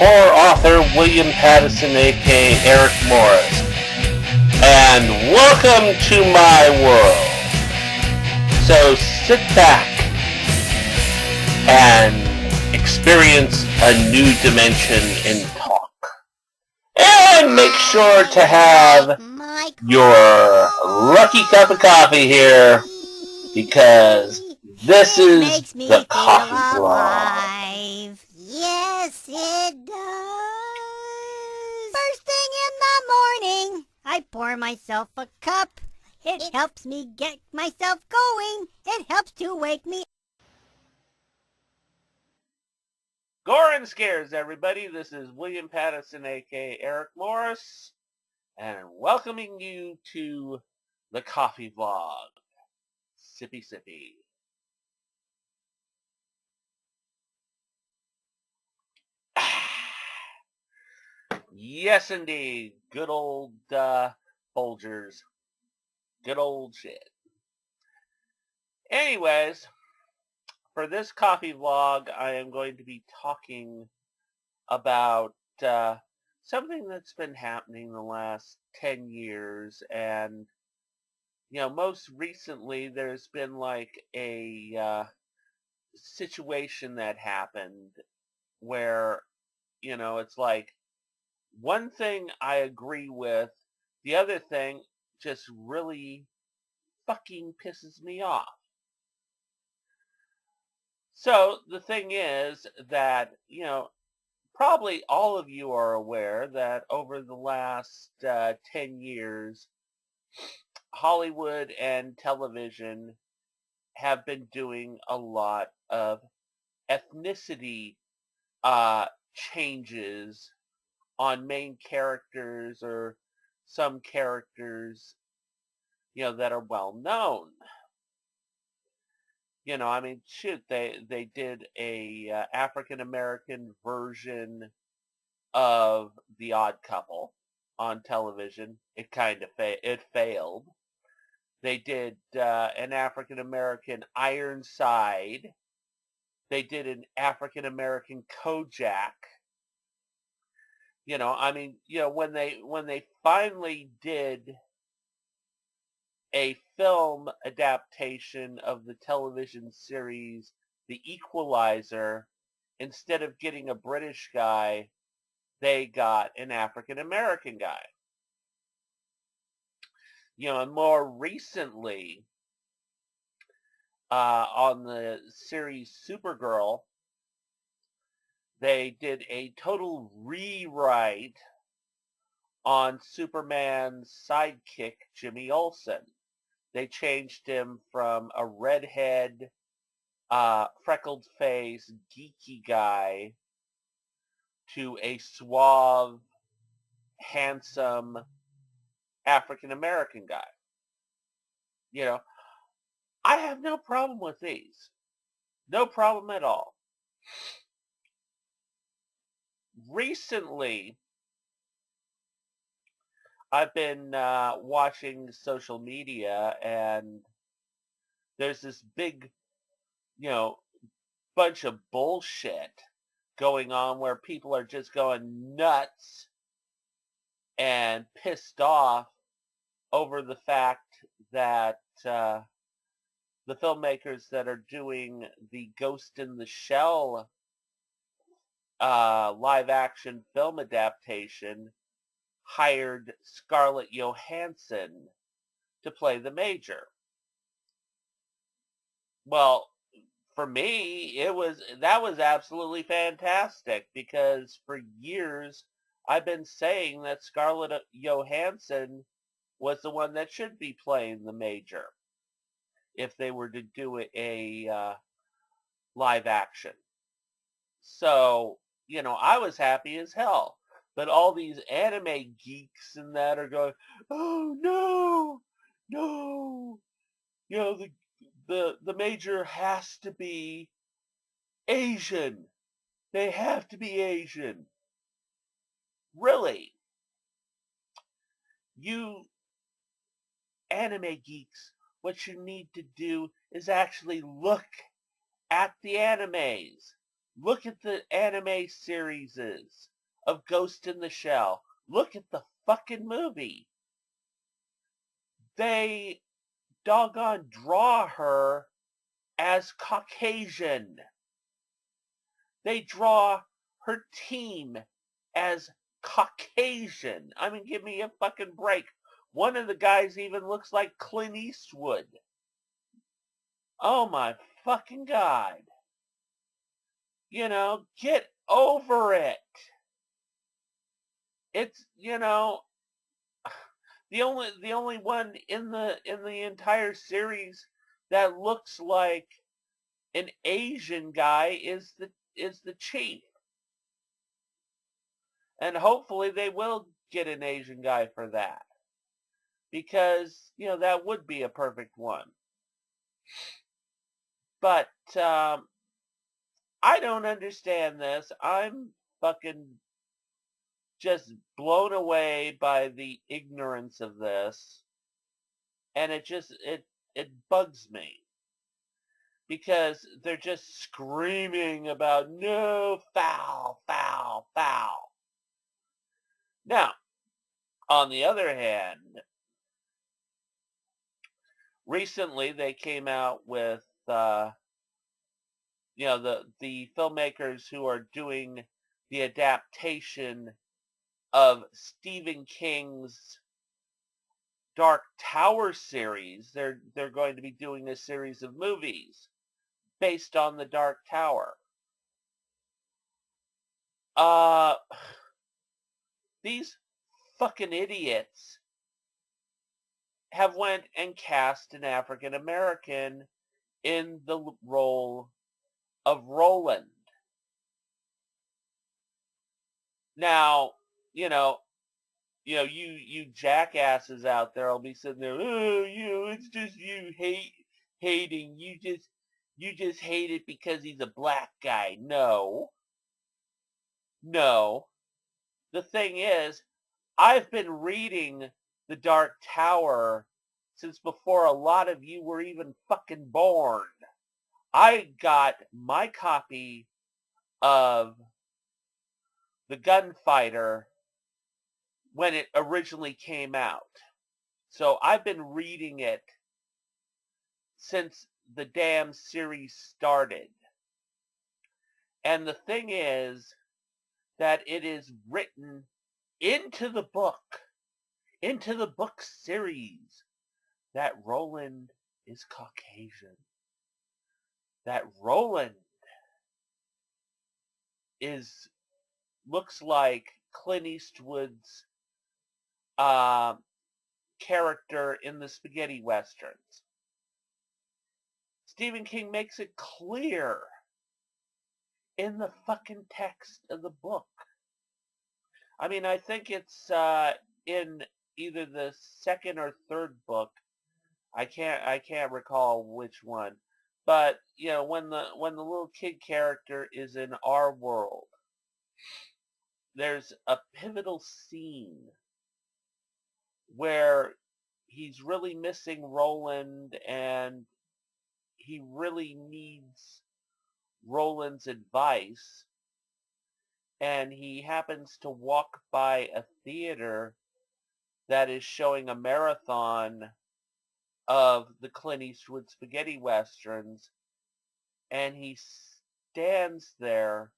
horror author William Pattison, aka Eric Morris, and welcome to my world. So sit back and experience a new dimension in talk. And make sure to have your lucky cup of coffee here, because this is the Coffee Blog. Yes, it does. First thing in the morning, I pour myself a cup. It helps me get myself going. It helps to wake me up. Gore and Scares, everybody. This is William Pattison, aka Eric Morris, and welcoming you to the Coffee Vlog. Sippy sippy. Yes, indeed. Good old Folgers. Good old shit. Anyways, for this coffee vlog, I am going to be talking about something that's been happening the last 10 years. And, you know, most recently there's been like a situation that happened where, you know, it's like one thing I agree with, the other thing just really fucking pisses me off. So the thing is that, you know, probably all of you are aware that over the last 10 years, Hollywood and television have been doing a lot of ethnicity changes on main characters or some characters, you know, that are well known. You know, I mean, shoot, they did a African American version of The Odd Couple on television. It kind of it failed. They did an African American Ironside. They did an African American Kojak. You know, I mean, you know, when they finally did a film adaptation of the television series The Equalizer, instead of getting a British guy, they got an African American guy. You know, and more recently, on the series Supergirl, they did a total rewrite on Superman's sidekick, Jimmy Olsen. They changed him from a redhead, freckled face, geeky guy to a suave, handsome African American guy. You know, I have no problem with these. No problem at all. Recently, I've been watching social media, and there's this big, you know, bunch of bullshit going on where people are just going nuts and pissed off over the fact that the filmmakers that are doing the Ghost in the Shell live action film adaptation hired Scarlett Johansson to play the Major. Well, for me, that was absolutely fantastic, because for years I've been saying that Scarlett Johansson was the one that should be playing the Major if they were to do a live action. So, you know, I was happy as hell. But all these anime geeks and that are going, oh no, no, you know, the Major has to be Asian. They have to be Asian. Really? You anime geeks, what you need to do is actually look at the animes. Look at the anime series. of Ghost in the Shell. Look at the fucking movie. They doggone draw her as Caucasian. They draw her team as Caucasian. I mean, give me a fucking break. One of the guys even looks like Clint Eastwood. Oh my fucking God. You know, get over it. It's, you know, the only one in the entire series that looks like an Asian guy is the chief. And hopefully they will get an Asian guy for that. Because, you know, that would be a perfect one. But I don't understand this. I'm fucking just blown away by the ignorance of this. And it bugs me. Because they're just screaming about no, foul, foul, foul. Now, on the other hand, recently they came out with you know, the filmmakers who are doing the adaptation of Stephen King's Dark Tower series. They're going to be doing a series of movies based on the Dark Tower. These fucking idiots have went and cast an African American in the role of Roland. Now, you jackasses out there will be sitting there, oh, it's just you hating. You just hate it because he's a black guy. No. No. The thing is, I've been reading The Dark Tower since before a lot of you were even fucking born. I got my copy of The Gunfighter when it originally came out. So I've been reading it since the damn series started. And the thing is that it is written into the book series, that Roland is Caucasian. That Roland looks like Clint Eastwood's character in the spaghetti westerns. Stephen King makes it clear in the fucking text of the book. I mean, I think it's in either the second or third book. I can't recall which one. But, you know, when the little kid character is in our world, there's a pivotal scene where he's really missing Roland and he really needs Roland's advice. And he happens to walk by a theater that is showing a marathon of the Clint Eastwood spaghetti westerns, and he stands there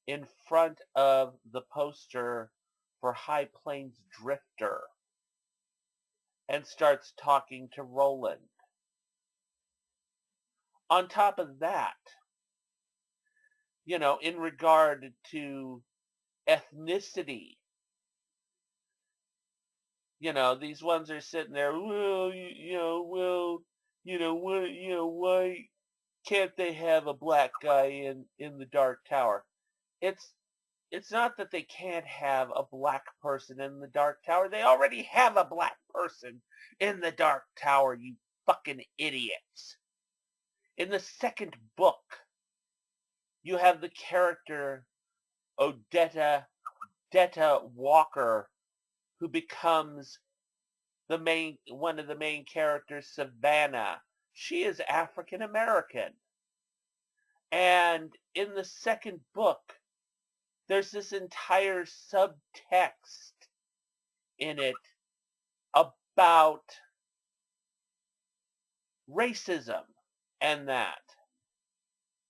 in front of the poster for High Plains Drifter and starts talking to Roland. On top of that, you know, in regard to ethnicity, you know, these ones are sitting there, well, why can't they have a black guy in the Dark Tower? It's not that they can't have a black person in the Dark Tower. They already have a black person in the Dark Tower, you fucking idiots. In the second book, you have the character Odetta Walker, who becomes one of the main characters, Savannah. She is African American. And in the second book, there's this entire subtext in it about racism and that.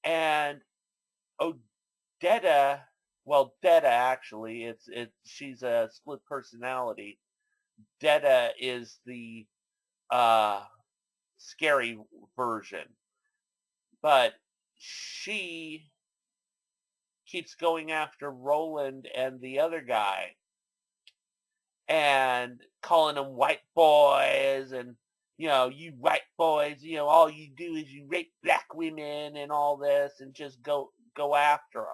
And Odetta, well, Detta actually, she's a split personality. Detta is the uh, scary version, but she keeps going after Roland and the other guy and calling them white boys and you white boys, all you do is you rape black women and all this and just go after them.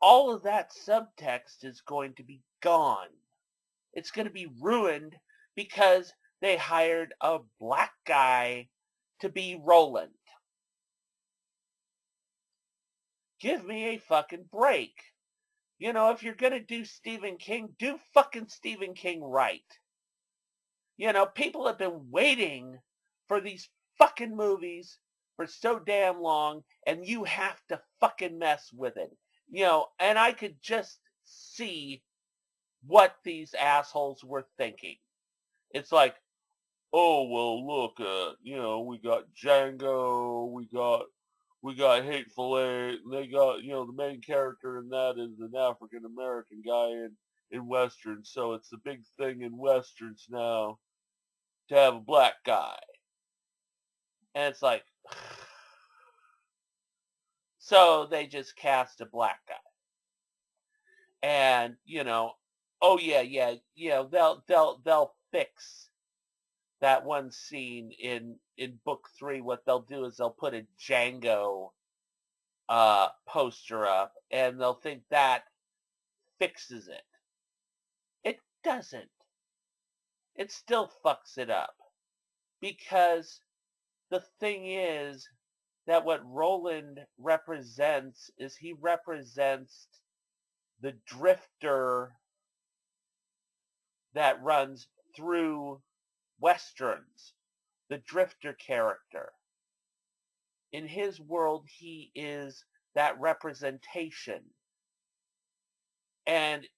All of that subtext is going to be gone. It's going to be ruined because they hired a black guy to be Roland. Give me a fucking break. If you're going to do Stephen King, do fucking Stephen King right. People have been waiting for these fucking movies for so damn long, and you have to fucking mess with it. And I could just see what these assholes were thinking. It's like, oh, well, look, we got Django, we got Hateful Eight, and they got, the main character in that is an African American guy in Westerns, so it's the big thing in Westerns now to have a black guy. And it's like, so they just cast a black guy. And, oh yeah, they'll fix that one scene in book 3. What they'll do is they'll put a Django poster up and they'll think that fixes it. It doesn't. It still fucks it up. Because the thing is that what Roland represents is he represents the drifter that runs through Westerns, the drifter character. In his world, he is that representation. And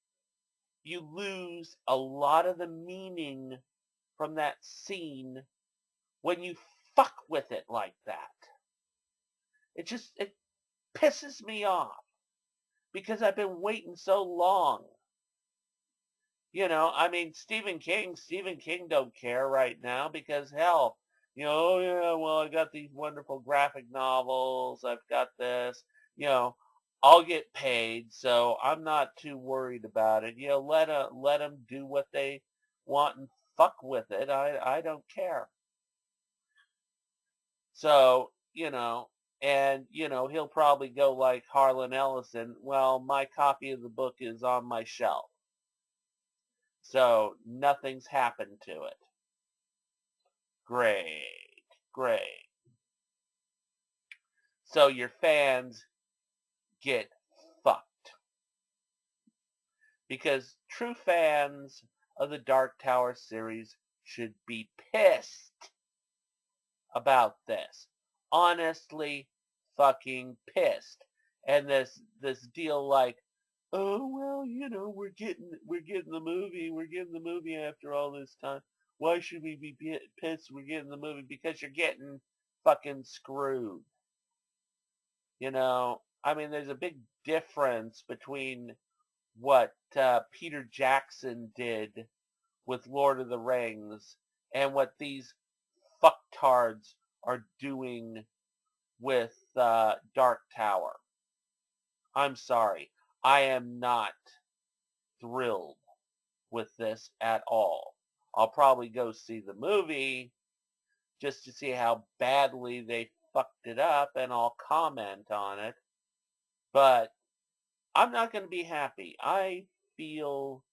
you lose a lot of the meaning from that scene when you fuck with it like that. It pisses me off because I've been waiting so long. Stephen King don't care right now because hell, oh yeah, well, I got these wonderful graphic novels. I've got this, I'll get paid, so I'm not too worried about it. Let them do what they want and fuck with it. I don't care. So, and, he'll probably go like Harlan Ellison, well, my copy of the book is on my shelf. So nothing's happened to it. Great, great. So your fans get fucked. Because true fans of the Dark Tower series should be pissed about this. Honestly fucking pissed. And this deal like, oh well, we're getting the movie after all this time. Why should we be pissed we're getting the movie? Because you're getting fucking screwed. There's a big difference between what Peter Jackson did with Lord of the Rings and what these fucktards are doing with Dark Tower. I'm sorry. I am not thrilled with this at all. I'll probably go see the movie just to see how badly they fucked it up and I'll comment on it. But I'm not going to be happy. I feel,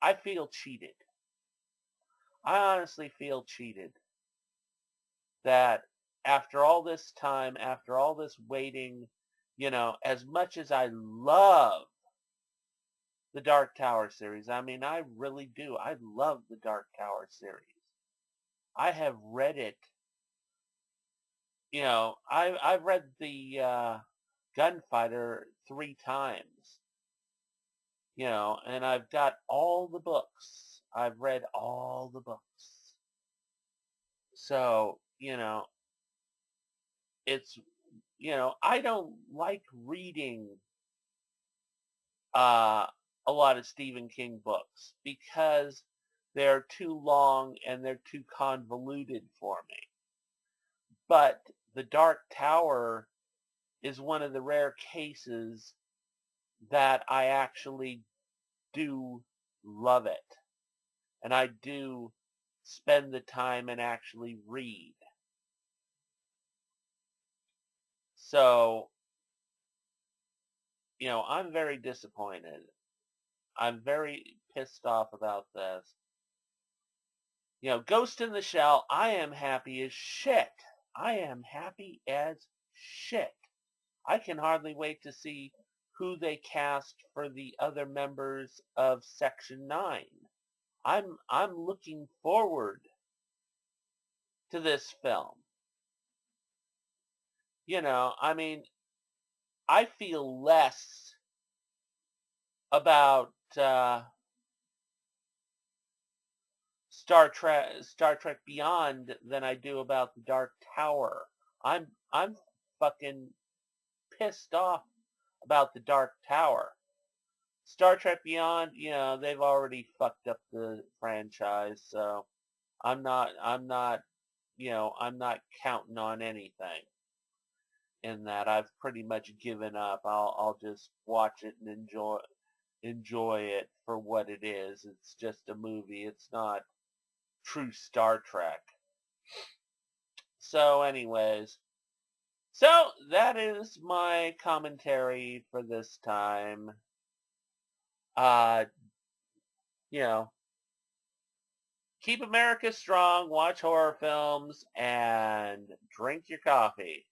I feel cheated. I honestly feel cheated that after all this time, after all this waiting, as much as I love the Dark Tower series, I really do. I love the Dark Tower series. I have read it I've read the Gunfighter 3 times. And I've got all the books. I've read all the books. So, it's, I don't like reading uh, a lot of Stephen King books because they're too long and they're too convoluted for me. But The Dark Tower is one of the rare cases that I actually do love it. And I do spend the time and actually read. So, I'm very disappointed. I'm very pissed off about this. Ghost in the Shell, I am happy as shit. I am happy as shit. I can hardly wait to see who they cast for the other members of Section 9. I'm looking forward to this film. I mean, I feel less about Star Trek Beyond than I do about the Dark Tower. I'm fucking pissed off about the Dark Tower. Star Trek Beyond, they've already fucked up the franchise, so I'm not counting on anything in that. I've pretty much given up. I'll just watch it and enjoy it for what it is. It's just a movie. It's not true Star Trek. So anyways, so that is my commentary for this time. Uh, you know, keep America strong, watch horror films, and drink your coffee.